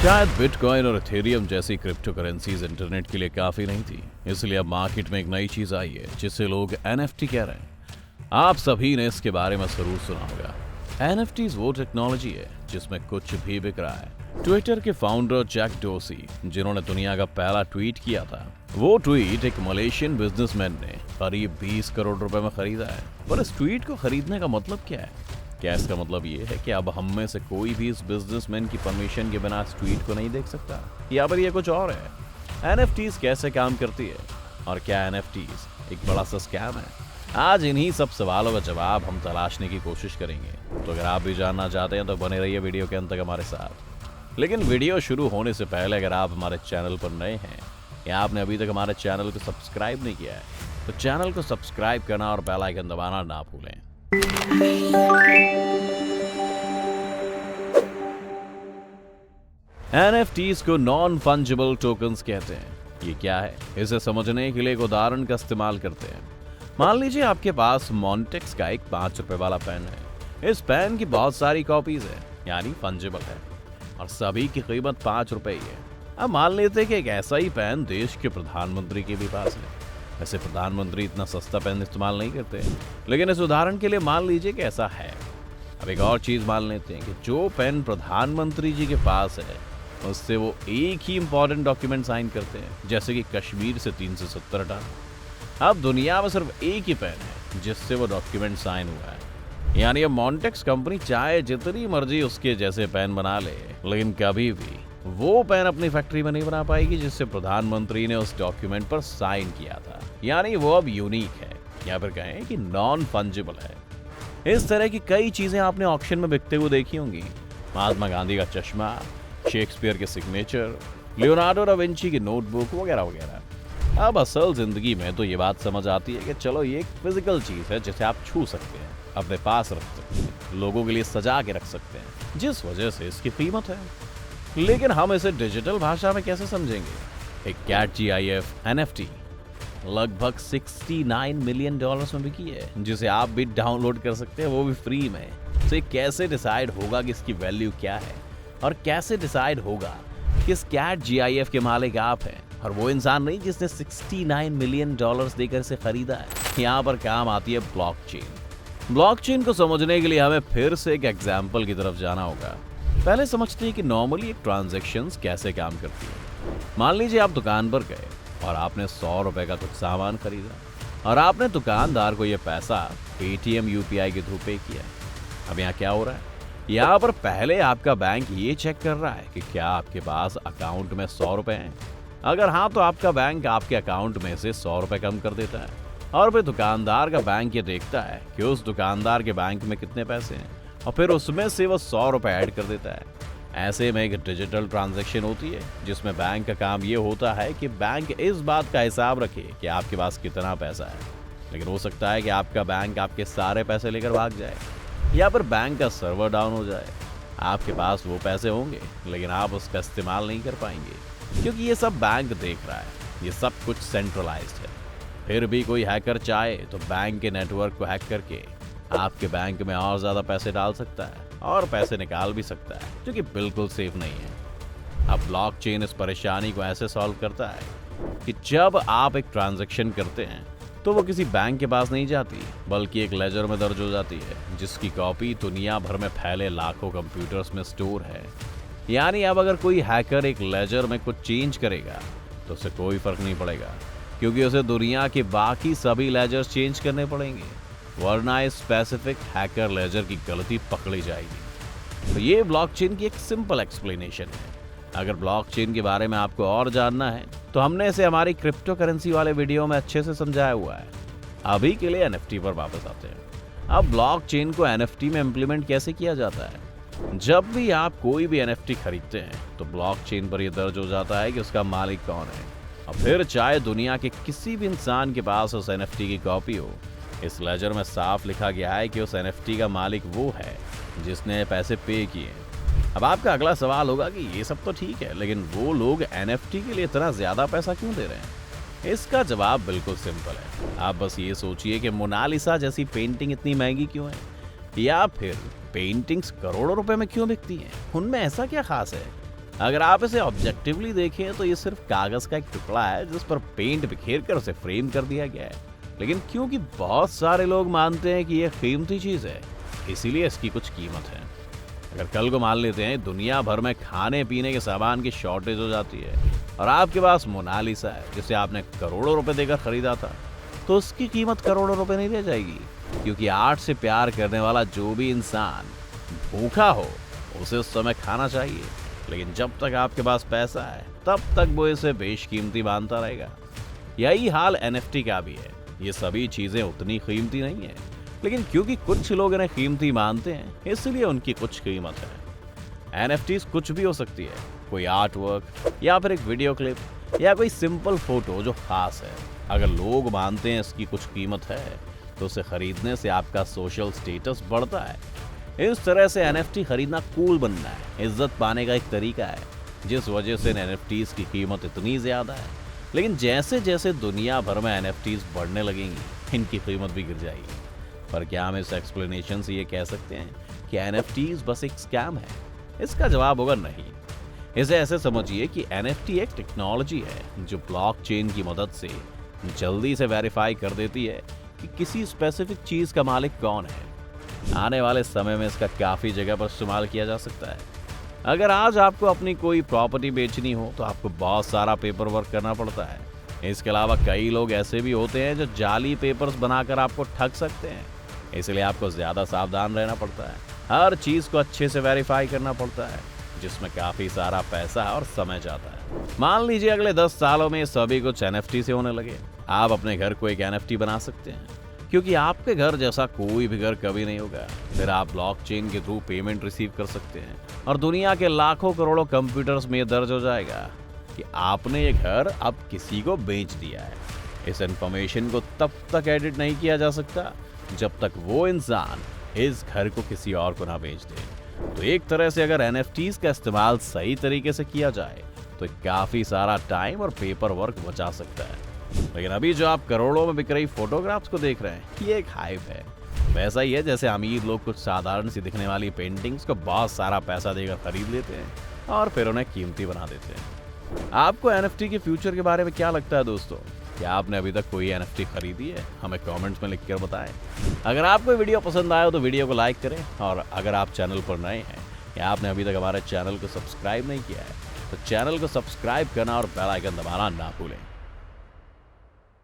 शायद बिटकॉइन और इथेरियम जैसी क्रिप्टो करेंसीज इंटरनेट के लिए काफी नहीं थी, इसलिए अब मार्केट में एक नई चीज आई है जिसे लोग एनएफटी कह रहे हैं। आप सभी ने इसके बारे में जरूर सुना होगा। एनएफटीज वो टेक्नोलॉजी है जिसमें कुछ भी बिक रहा है। ट्विटर के फाउंडर जैक डोर्सी, जिन्होंने दुनिया का पहला ट्वीट किया था, वो ट्वीट एक मलेशियन बिजनेसमैन ने करीब 20 करोड़ रुपए में खरीदा है। पर इस ट्वीट को खरीदने का मतलब क्या है? क्या इसका मतलब ये है कि अब हम में से कोई भी इस बिजनेसमैन की परमिशन के बिना इस ट्वीट को नहीं देख सकता, या फिर ये कुछ और है? एनएफटीज कैसे काम करती है और क्या एनएफटीज एक बड़ा सा स्कैम है? आज इन्हीं सब सवालों का जवाब हम तलाशने की कोशिश करेंगे। तो अगर आप भी जानना चाहते हैं तो बने रहिए वीडियो के अंत तक हमारे साथ। लेकिन वीडियो शुरू होने से पहले अगर आप हमारे चैनल पर नए हैं या आपने अभी तक हमारे चैनल को सब्सक्राइब नहीं किया है तो चैनल को सब्सक्राइब करना और बेल आइकन दबाना ना भूलें। एनएफटीज को नॉन फंजिबल टोकन्स कहते हैं। ये क्या है, इसे समझने के लिए एक उदाहरण का इस्तेमाल करते हैं। मान लीजिए आपके पास मॉन्टेक्स का एक 5 रुपए वाला पेन है। इस पेन की बहुत सारी कॉपीज है, यानी फंजिबल है, और सभी की कीमत 5 रुपए ही है। अब मान लेते हैं कि एक ऐसा ही पेन देश के प्रधानमंत्री के भी पास है। वैसे प्रधानमंत्री इतना सस्ता पेन इस्तेमाल नहीं करते, लेकिन इस उदाहरण के लिए मान लीजिए कि ऐसा है। अब एक और चीज मान लेते हैं कि जो पेन प्रधानमंत्री जी के पास है उससे वो एक ही इंपॉर्टेंट डॉक्यूमेंट साइन करते हैं, जैसे कि कश्मीर से 370 हटाना। अब दुनिया में सिर्फ एक ही पेन है जिससे वो डॉक्यूमेंट साइन हुआ है, यानी अब मॉन्टेक्स कंपनी चाहे जितनी मर्जी उसके जैसे पेन बना ले, लेकिन कभी भी वो पेन अपनी फैक्ट्री में नहीं बना पाएगी जिससे प्रधानमंत्री ने उस डॉक्यूमेंट पर साइन किया था। यानी वो अब यूनिक है, या फिर कहें कि नॉन फंजिबल है। इस तरह की कई चीजें आपने ऑक्शन में बिकते हुए देखी होंगी। महात्मा गांधी का चश्मा, शेक्सपियर के सिग्नेचर, लियोनार्डो डा विंची की नोटबुक वगैरह वगैरह। अब असल जिंदगी में तो ये बात समझ आती है कि चलो ये एक फिजिकल चीज है जिसे आप छू सकते हैं, अपने पास रख सकते हैं, लोगों के लिए सजा के रख सकते हैं, जिस वजह से इसकी कीमत है। लेकिन हम इसे डिजिटल भाषा में कैसे समझेंगे? एक कैट जीआईएफ एनएफटी लगभग $69 मिलियन में बिकी है, जिसे आप भी डाउनलोड कर सकते हैं, वो भी फ्री में। तो कैसे डिसाइड होगा कि इसकी वैल्यू क्या है, और कैसे डिसाइड होगा कि इस कैट जीआईएफ के मालिक आप हैं और वो इंसान नहीं जिसने $69 मिलियन देकर इसे खरीदा है? यहाँ पर काम आती है ब्लॉकचेन। ब्लॉकचेन को समझने के लिए हमें फिर से एक एग्जाम्पल की तरफ जाना होगा। पहले समझते हैं कि नॉर्मली एक ट्रांजैक्शंस कैसे काम करती है। मान लीजिए आप दुकान पर गए और आपने 100 रुपए का कुछ सामान खरीदा और आपने दुकानदार को यह पैसा पेटीएम यूपीआई के थ्रू पे किया। अब यहाँ क्या हो रहा है? यहाँ पर पहले आपका बैंक ये चेक कर रहा है कि क्या आपके पास अकाउंट में 100 रुपए हैं। अगर हाँ, तो आपका बैंक आपके अकाउंट में से 100 रुपए कम कर देता है, और फिर दुकानदार का बैंक ये देखता है कि उस दुकानदार के बैंक में कितने पैसे हैं, और फिर उसमें से वो 100 रुपए ऐड कर देता है। ऐसे में एक डिजिटल ट्रांजैक्शन होती है जिसमें बैंक का काम ये होता है कि बैंक इस बात का हिसाब रखे कि आपके पास कितना पैसा है। लेकिन हो सकता है कि आपका बैंक आपके सारे पैसे लेकर भाग जाए, या फिर बैंक का सर्वर डाउन हो जाए। आपके पास वो पैसे होंगे लेकिन आप उसका इस्तेमाल नहीं कर पाएंगे, क्योंकि ये सब बैंक देख रहा है। ये सब कुछ सेंट्रलाइज्ड है। फिर भी कोई हैकर चाहे तो बैंक के नेटवर्क को हैक करके आपके बैंक में और ज्यादा पैसे डाल सकता है और पैसे निकाल भी सकता है, जो कि बिल्कुल सेफ नहीं है। अब ब्लॉकचेन इस परेशानी को ऐसे सॉल्व करता है कि जब आप एक ट्रांजैक्शन करते हैं तो वो किसी बैंक के पास नहीं जाती, बल्कि एक लेजर में दर्ज हो जाती है, जिसकी कॉपी दुनिया भर में फैले लाखों कंप्यूटर्स में स्टोर है। यानी अब अगर कोई हैकर एक लेजर में कुछ चेंज करेगा तो उसे कोई फर्क नहीं पड़ेगा, क्योंकि उसे दुनिया के बाकी सभी लेजर्स चेंज करने पड़ेंगे, वरना इस स्पेसिफिक हैकर लेजर की गलती पकड़ी जाएगी। तो ये ब्लॉकचेन की एक सिंपल एक्सप्लेनेशन है। अगर ब्लॉकचेन के बारे में आपको और जानना है तो हमने इसे हमारी क्रिप्टो करेंसी वाले वीडियो में अच्छे से समझाया हुआ है। अभी के लिए एनएफटी पर वापस आते हैं। अब ब्लॉकचेन को एनएफटी में इंप्लीमेंट कैसे किया जाता है? जब भी आप कोई भी एनएफटी खरीदते हैं तो ब्लॉकचेन पर यह दर्ज हो जाता है कि उसका मालिक कौन है, और फिर चाहे दुनिया के किसी भी इंसान के पास उस एनएफटी की कॉपी हो, इस लेजर में साफ लिखा गया है कि उस एनएफटी का मालिक वो है जिसने पैसे पे किए। अब आपका अगला सवाल होगा कि ये सब तो ठीक है, लेकिन वो लोग एनएफटी के लिए इतना ज्यादा पैसा क्यों दे रहे हैं? इसका जवाब बिल्कुल सिंपल है। आप बस ये सोचिए कि मोनालिसा जैसी पेंटिंग इतनी महंगी क्यों है, या फिर पेंटिंग्स करोड़ों रुपए में क्यों बिकती हैं? उनमें ऐसा क्या खास है अगर आप इसे ऑब्जेक्टिवली देखें तो ये सिर्फ कागज का एक टुकड़ा है जिस पर पेंट बिखेर कर उसे फ्रेम कर दिया गया है। लेकिन क्योंकि बहुत सारे लोग मानते हैं कि यह कीमती चीज है, इसीलिए इसकी कुछ कीमत है। अगर कल को मान लेते हैं दुनिया भर में खाने पीने के सामान की शॉर्टेज हो जाती है और आपके पास मोनालिसा है जिसे आपने करोड़ों रुपए देकर खरीदा था, तो उसकी कीमत करोड़ों रुपए नहीं रह जाएगी, क्योंकि आर्ट से प्यार करने वाला जो भी इंसान भूखा हो उसे उस समय खाना चाहिए। लेकिन जब तक आपके पास पैसा है तब तक वो इसे बेशकीमती मानता रहेगा। यही हाल एनएफटी का भी है। ये सभी चीजें उतनी कीमती नहीं है, लेकिन क्योंकि कुछ लोग इन्हें कीमती मानते हैं इसलिए उनकी कुछ कीमत है। एनएफटीज कुछ भी हो सकती है, कोई आर्ट वर्क या फिर एक वीडियो क्लिप या कोई सिंपल फोटो जो खास है। अगर लोग मानते हैं इसकी कुछ कीमत है तो उसे खरीदने से आपका सोशल स्टेटस बढ़ता है। इस तरह से एनएफटी खरीदना कूल बनना है, इज्जत पाने का एक तरीका है, जिस वजह से एनएफटीज की कीमत इतनी ज्यादा है। लेकिन जैसे जैसे दुनिया भर में एनएफटीज बढ़ने लगेंगी इनकी कीमत भी गिर जाएगी। पर क्या हम इस एक्सप्लेनेशन से ये कह सकते हैं कि एनएफटीज बस एक स्कैम है? इसका जवाब होगा नहीं। इसे ऐसे समझिए कि एनएफटी एक टेक्नोलॉजी है जो ब्लॉकचेन की मदद से जल्दी से वेरीफाई कर देती है कि किसी स्पेसिफिक चीज का मालिक कौन है। आने वाले समय में इसका काफी जगह पर इस्तेमाल किया जा सकता है। अगर आज आपको अपनी कोई प्रॉपर्टी बेचनी हो तो आपको बहुत सारा पेपर वर्क करना पड़ता है। इसके अलावा कई लोग ऐसे भी होते हैं जो जाली पेपर्स बनाकर आपको ठग सकते हैं, इसलिए आपको ज्यादा सावधान रहना पड़ता है। हर चीज को अच्छे से वेरीफाई करना पड़ता है, जिसमें काफी सारा पैसा और समय जाता है। मान लीजिए अगले 10 सालों में सभी कुछ एनएफटी से होने लगे। आप अपने घर को एक एनएफटी बना सकते हैं, क्योंकि आपके घर जैसा कोई भी घर कभी नहीं होगा। फिर आप ब्लॉकचेन के थ्रू पेमेंट रिसीव कर सकते हैं और दुनिया के लाखों करोड़ों कंप्यूटर्स में यह दर्ज हो जाएगा कि आपने ये घर अब किसी को बेच दिया है। इस इंफॉर्मेशन को तब तक एडिट नहीं किया जा सकता जब तक वो इंसान इस घर को किसी और को ना बेच दे। तो एक तरह से अगर एनएफटीज का इस्तेमाल सही तरीके से किया जाए तो काफी सारा टाइम और पेपर वर्क बचा सकता है। लेकिन अभी जो आप करोड़ों में बिक रही फोटोग्राफ्स को देख रहे हैं, ये एक हाइप है। वैसा ही है जैसे अमीर लोग कुछ साधारण सी दिखने वाली पेंटिंग्स को बहुत सारा पैसा देकर खरीद लेते हैं और फिर उन्हें कीमती बना देते हैं। आपको एनएफटी के फ्यूचर के बारे में क्या लगता है दोस्तों? क्या आपने अभी तक कोई एनएफटी खरीदी है? हमें कमेंट्स में लिखकर बताएं। अगर आपको वीडियो पसंद आया तो वीडियो को लाइक करें, और अगर आप चैनल पर नए हैं या आपने अभी तक हमारे चैनल को सब्सक्राइब नहीं किया है तो चैनल को सब्सक्राइब करना और बेल आइकन दबाना ना भूलें।